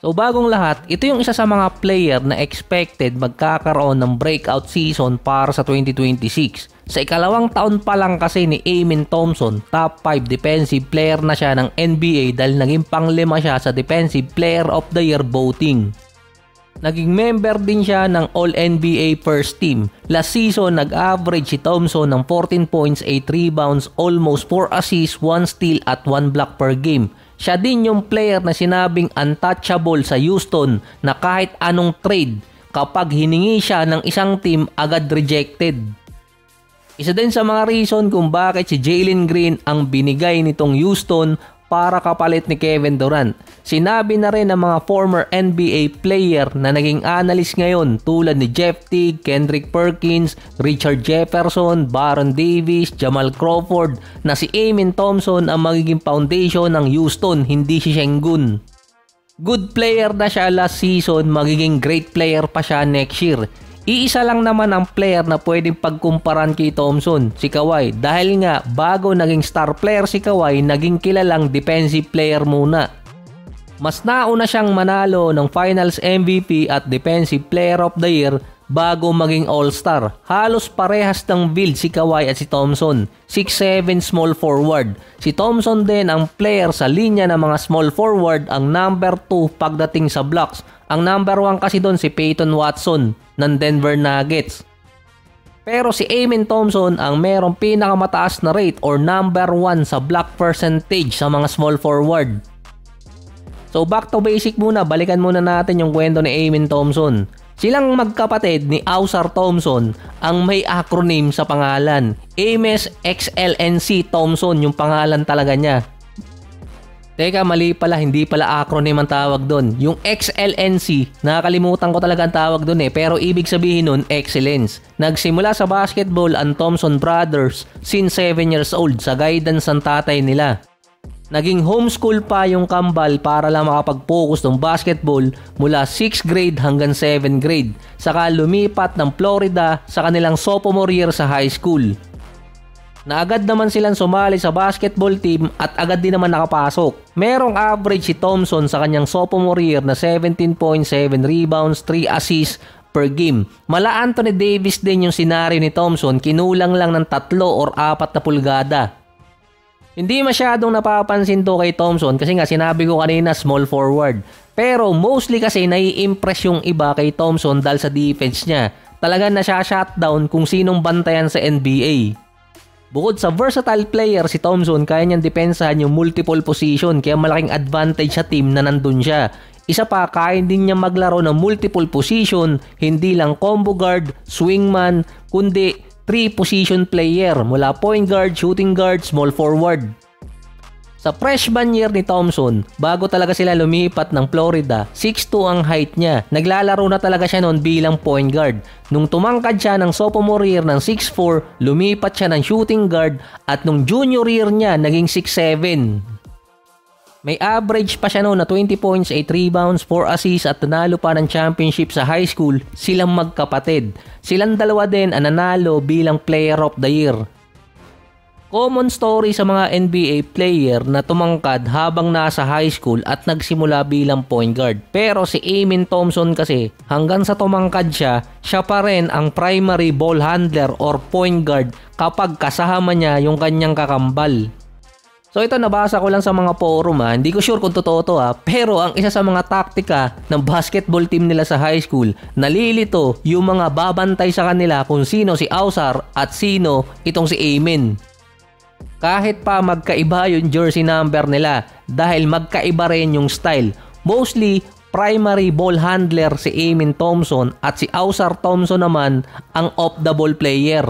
So bagong lahat, ito yung isa sa mga player na expected magkakaroon ng breakout season para sa 2026. Sa ikalawang taon pa lang kasi ni Amen Thompson, top 5 defensive player na siya ng NBA dahil naging pang-5 siya sa Defensive Player of the Year voting. Naging member din siya ng All-NBA First Team. Last season, nag-average si Thompson ng 14 points, 8 rebounds, almost 4 assists, 1 steal at 1 block per game. Siya din yung player na sinabing untouchable sa Houston na kahit anong trade, kapag hiningi siya ng isang team, agad rejected. Isa din sa mga reason kung bakit si Jalen Green ang binigay nitong Houston para kapalit ni Kevin Durant. Sinabi na rin ng mga former NBA player na naging analyst ngayon tulad ni Jeff Teague, Kendrick Perkins, Richard Jefferson, Baron Davis, Jamal Crawford na si Amen Thompson ang magiging foundation ng Houston, hindi si Sengun. Good player na siya last season, magiging great player pa siya next year. Iisa lang naman ang player na pwedeng pagkumparan kay Thompson, si Kawhi. Dahil nga bago naging star player si Kawhi, naging kilalang defensive player muna. Mas nauna siyang manalo ng Finals MVP at Defensive Player of the Year bago maging All-Star. Halos parehas ng build si Kawhi at si Thompson. 6'7" small forward. Si Thompson din ang player sa linya ng mga small forward, ang number 2 pagdating sa blocks. Ang number 1 kasi doon si Peyton Watson ng Denver Nuggets. Pero si Amen Thompson ang merong pinakamataas na rate or number 1 sa block percentage sa mga small forward. So back to basic muna, balikan muna natin yung kwento ni Amen Thompson. Silang magkapatid ni Ausar Thompson ang may acronym sa pangalan. Ames XLNC Thompson yung pangalan talaga niya. Teka, mali pala, hindi pala acronym ang tawag doon. Yung XLNC, nakakalimutan ko talaga ang tawag doon pero ibig sabihin nun, excellence. Nagsimula sa basketball ang Thompson Brothers since 7 years old sa guidance ng tatay nila. Naging homeschool pa yung kambal para lang makapag-focus ng basketball mula 6th grade hanggang 7th grade. Saka lumipat ng Florida sa kanilang sophomore year sa high school. Naagad naman silang sumali sa basketball team at agad din naman nakapasok. Merong average si Thompson sa kanyang sophomore year na 17.7 rebounds, 3 assists per game. Mala Anthony Davis din yung senaryo ni Thompson, kinulang lang ng 3 or 4 na pulgada. Hindi masyadong napapansin to kay Thompson kasi nga sinabi ko kanina small forward. Pero mostly kasi nai-impress yung iba kay Thompson dahil sa defense niya. Talagang nasya-shutdown kung sinong bantayan sa NBA. Bukod sa versatile player si Thompson, kaya niyang depensahan yung multiple position kaya malaking advantage sa team na nandun siya. Isa pa, kaya din niya maglaro ng multiple position, hindi lang combo guard, swingman, kundi 3 position player mula point guard, shooting guard, small forward. Sa freshman year ni Thompson, bago talaga sila lumipat ng Florida, 6'2" ang height niya. Naglalaro na talaga siya noon bilang point guard. Nung tumangkad siya ng sophomore year ng 6'4", lumipat siya ng shooting guard at nung junior year niya naging 6'7". May average pa siya noon na 20 points, 8 rebounds, 4 assists at nanalo pa ng championship sa high school. Silang magkapatid. Silang dalawa din ang nanalo bilang player of the year. Common story sa mga NBA player na tumangkad habang nasa high school at nagsimula bilang point guard. Pero si Amen Thompson kasi hanggang sa tumangkad siya, siya pa rin ang primary ball handler or point guard kapag kasama niya yung kanyang kakambal. So ito nabasa ko lang sa mga forum hindi ko sure kung totoo to pero ang isa sa mga taktika ng basketball team nila sa high school, nalilito yung mga babantay sa kanila kung sino si Ausar at sino itong si Amen. Kahit pa magkaiba yung jersey number nila dahil magkaiba rin yung style. Mostly primary ball handler si Amen Thompson at si Ausar Thompson naman ang off the ball player.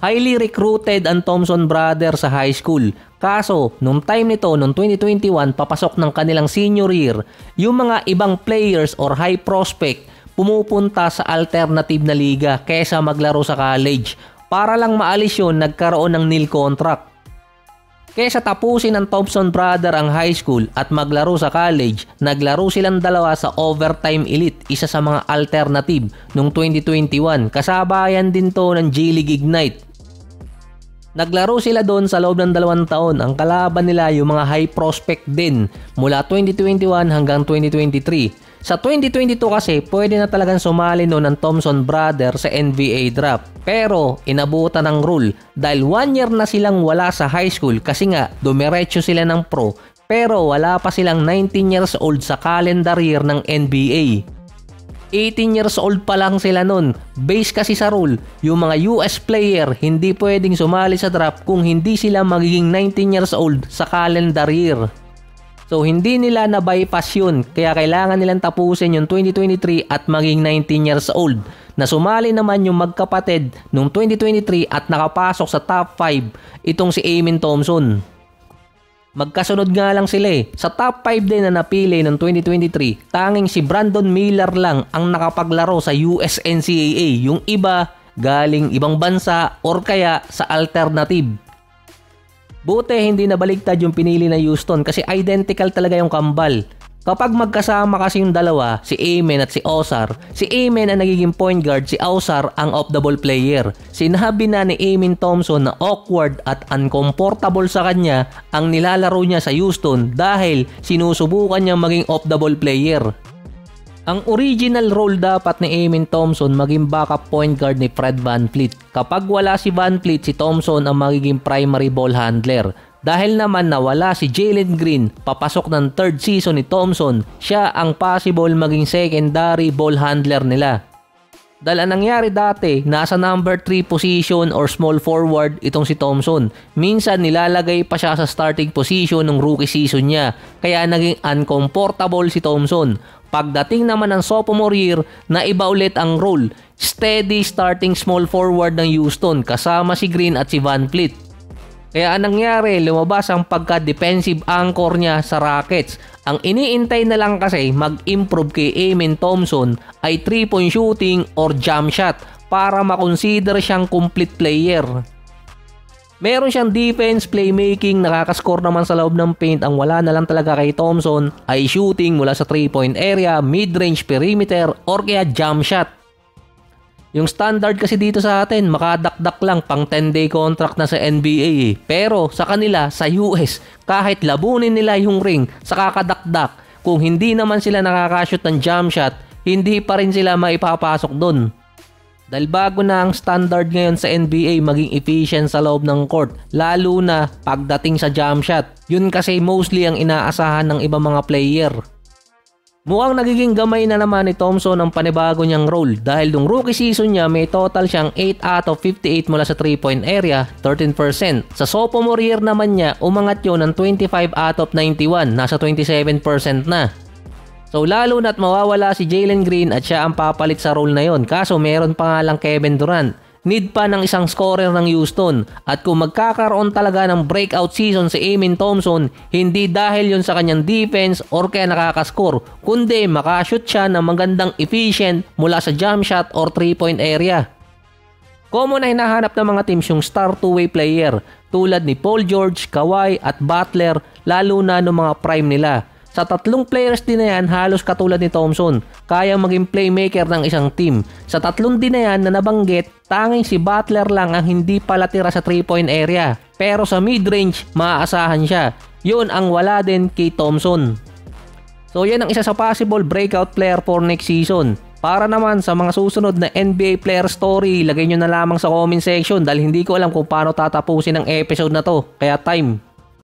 Highly recruited ang Thompson brothers sa high school. Kaso, nung time nito, noong 2021, papasok ng kanilang senior year, yung mga ibang players or high prospect pumupunta sa alternative na liga kaysa maglaro sa college. Para lang maalis yun, nagkaroon ng nil contract. Kaysa tapusin ng Thompson brother ang high school at maglaro sa college, naglaro silang dalawa sa Overtime Elite, isa sa mga alternative noong 2021. Kasabayan din to ng G-League Ignite. Naglaro sila doon sa loob ng 2 taon. Ang kalaban nila yung mga high prospect din mula 2021 hanggang 2023. Sa 2022 kasi pwede na talagang sumali noon ng Thompson Brothers sa NBA draft. Pero inabutan ng rule dahil 1 year na silang wala sa high school kasi nga dumiretso sila ng pro pero wala pa silang 19 years old sa calendar year ng NBA. 18 years old pa lang sila nun. Base kasi sa rule, yung mga US player hindi pwedeng sumali sa draft kung hindi sila magiging 19 years old sa calendar year. So hindi nila na-bypass yun, kaya kailangan nilang tapusin yung 2023 at maging 19 years old. Na sumali naman yung magkapatid noong 2023 at nakapasok sa top 5 itong si Amen Thompson. Magkasunod nga lang sila eh. Sa top 5 din na napili ng 2023, tanging si Brandon Miller lang ang nakapaglaro sa US NCAA. Yung iba, galing ibang bansa or kaya sa alternative. Buti hindi nabaligtad yung pinili na Houston kasi identical talaga yung kambal. Kapag magkasama kasi yung dalawa, si Amen at si Ausar, si Amen ang nagiging point guard, si Ausar ang off-the-ball player. Sinabi na ni Amen Thompson na awkward at uncomfortable sa kanya ang nilalaro niya sa Houston dahil sinusubukan niya maging off-the-ball player. Ang original role dapat ni Amen Thompson maging backup point guard ni Fred VanVleet. Kapag wala si VanVleet, si Thompson ang magiging primary ball handler. Dahil naman nawala si Jalen Green, papasok ng 3rd season ni Thompson, siya ang possible maging secondary ball handler nila. Dahil ang nangyari dati, nasa number 3 position or small forward itong si Thompson. Minsan nilalagay pa siya sa starting position ng rookie season niya, kaya naging uncomfortable si Thompson. Pagdating naman ng sophomore year, naiba ulit ang role. Steady starting small forward ng Houston kasama si Green at si VanVleet. Kaya ang nangyari, lumabas ang pagka-defensive anchor niya sa Rockets. Ang iniintay na lang kasi mag-improve kay Amen Thompson ay 3-point shooting or jump shot para makonsider siyang complete player. Meron siyang defense, playmaking, nakakascore naman sa loob ng paint. Ang wala na lang talaga kay Thompson ay shooting mula sa 3-point area, mid-range perimeter or kaya jump shot. Yung standard kasi dito sa atin, makadakdak lang pang 10-day contract na sa NBA eh. Pero sa kanila, sa US, kahit labunin nila yung ring sa kakadakdak, kung hindi naman sila nakakashoot ng jump shot, hindi pa rin sila maipapasok dun. Dahil bago na ang standard ngayon sa NBA maging efficient sa loob ng court, lalo na pagdating sa jump shot. Yun kasi mostly ang inaasahan ng ibang mga player. Mukhang nagiging gamay na naman ni Thompson ang panibago niyang role dahil nung rookie season niya may total siyang 8 out of 58 mula sa 3-point area, 13%. Sa sophomore year naman niya, umangat yun ng 25 out of 91, nasa 27% na. So lalo na't mawawala si Jalen Green at siya ang papalit sa role na yon. Kaso meron pa nga lang Kevin Durant. Need pa ng isang scorer ng Houston at kung magkakaroon talaga ng breakout season si Amen Thompson, hindi dahil yon sa kanyang defense or kaya nakakascore, kundi makashoot siya ng magandang efficient mula sa jump shot or 3-point area. Common na hinahanap ng mga teams yung star two-way player tulad ni Paul George, Kawhi at Butler lalo na ng mga prime nila. Sa tatlong players din na yan, halos katulad ni Thompson, kayang maging playmaker ng isang team. Sa tatlong din na yan na nabanggit, tanging si Butler lang ang hindi pala tira sa 3-point area. Pero sa mid-range, maaasahan siya. Yun ang wala din kay Thompson. So yan ang isa sa possible breakout player for next season. Para naman sa mga susunod na NBA player story, lagay nyo na lamang sa comment section dahil hindi ko alam kung paano tatapusin ang episode na to. Kaya time!